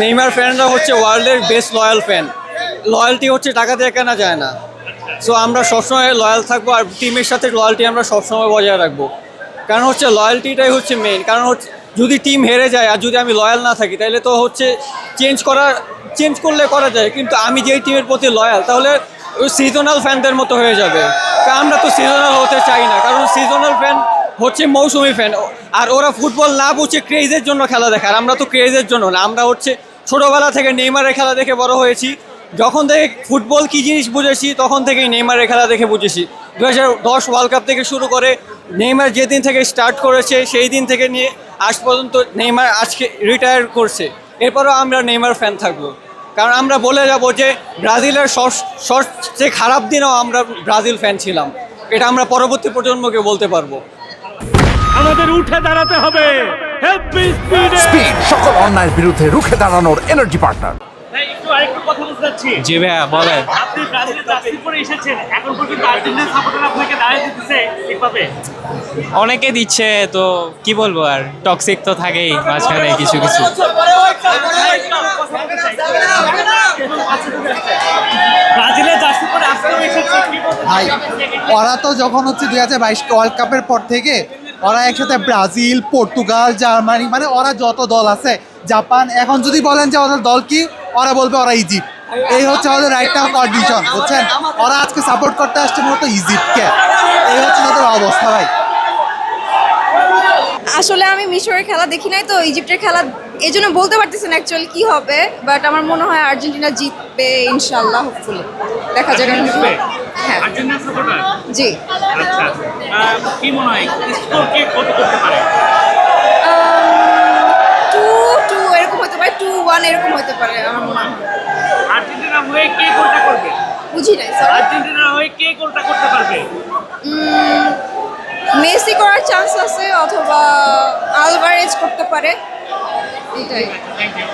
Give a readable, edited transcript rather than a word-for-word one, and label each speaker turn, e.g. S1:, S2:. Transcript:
S1: Neymar ফ্যানরা হচ্ছে ওয়ার্ল্ডের best loyal fan. Loyalty হচ্ছে টাকা দিয়ে কেনা যায় না। সো আমরা সবসময় লয়াল থাকবো, আর টিমের সাথে লয়্যালটি আমরা সবসময় বজায় রাখবো। কারণ হচ্ছে লয়্যালটিটাই হচ্ছে মেইন। কারণ হচ্ছে যদি টিম হেরে যায় আর যদি আমি লয়াল না থাকি, তাহলে তো হচ্ছে চেঞ্জ করলে করা যায়, কিন্তু আমি যেই টিমের প্রতি লয়াল, তাহলে ওই সিজনাল ফ্যানদের মতো হয়ে যাবে। কারণ আমরা তো সিজনাল হতে চাই না, কারণ সিজনাল ফ্যান হচ্ছে মৌসুমি ফ্যান, আর ওরা ফুটবল না বুঝে ক্রেজের জন্য খেলা দেখে। আর আমরা তো ক্রেজের জন্য না, আমরা হচ্ছে ছোটোবেলা থেকে নেইমারের খেলা দেখে বড় হয়েছি। যখন থেকে ফুটবল কী জিনিস বুঝেছি, তখন থেকেই নেইমারের খেলা দেখে বুঝেছি। 2010 ওয়ার্ল্ড কাপ থেকে শুরু করে নেইমার যেদিন থেকে স্টার্ট করেছে, সেই দিন থেকে নিয়ে আজ পর্যন্ত নেইমার আজকে রিটায়ার করছে, এরপরও আমরা নেইমার ফ্যান থাকবো। কারণ আমরা বলে যাব যে ব্রাজিলের সবচেয়ে খারাপ দিনেও আমরা ব্রাজিল ফ্যান ছিলাম, এটা আমরা পরবর্তী প্রজন্মকে বলতে পারবো।
S2: আমাদের উঠে দাঁড়াতে হবে।
S3: স্পিড সকল অন্যায়ের বিরুদ্ধে রুখে দাঁড়ানোর এনার্জি পার্টনার।
S2: একটু আরেকটু কথা বলতে চাচ্ছি।
S4: জি ভাইয়া বলেন।
S2: আপনি ব্রাজিলের জার্সি পরে এসেছেন, এখন পর্যন্ত আর্জেন্টিনার সাপোর্টার আপনাকে দাঁড়িয়ে দিতেছে ঠিকভাবে?
S4: অনেকে দিচ্ছে, তো কি বলবো, আর টক্সিক তো থাকেই মাঝখানে কিছু কিছু।
S2: ব্রাজিলের জার্সি পরে আজকেও এসেছে, কি বলতে
S5: ভাই ওরা তো যখন হচ্ছে 2022 ওয়ার্ল্ড কাপের পর থেকে ওরা একসাথে ব্রাজিল, পর্তুগাল, জার্মানি, মানে ওরা যত দল আছে, জাপান, এখন যদি বলেন যে ওদের দল কি, ওরা বলবে ওরা ইজিপ্ট। এই হচ্ছে ওদের রাইট নাও কন্ডিশন, বুঝছেন? ওরা আজকে সাপোর্ট করতে আসছে মূলত ইজিপ্টকে। এই হচ্ছে তাদের অবস্থা ভাই।
S6: আসলে আমি মিশরের খেলা দেখি নাই, তো ইজিপ্টের খেলা এই জন্য বলতে পারতেছি না অ্যাকচুয়ালি কি হবে, বাট আমার মনে হয় আর্জেন্টিনা জিতবে ইনশাল্লাহ, হোপফুলি। দেখা যাক। হ্যাঁ,
S2: আর্জেন্টিনার সাপোর্টার?
S6: জি।
S2: আচ্ছা, কি মনে হয় স্কোর কে কত করতে পারে?
S6: 2-2 এরকম হতে পারে, 2-1 এরকম হতে পারে আমার মনে হয়।
S2: আর্জেন্টিনা হয়ে কে গোলটা করবে?
S6: বুঝি নাই স্যার।
S2: আর্জেন্টিনা হয়ে কে গোলটা করতে পারবে?
S6: মেসি করার চান্স আছে, অথবা আলভারেজ করতে পারে, এটাই।
S2: Thank you.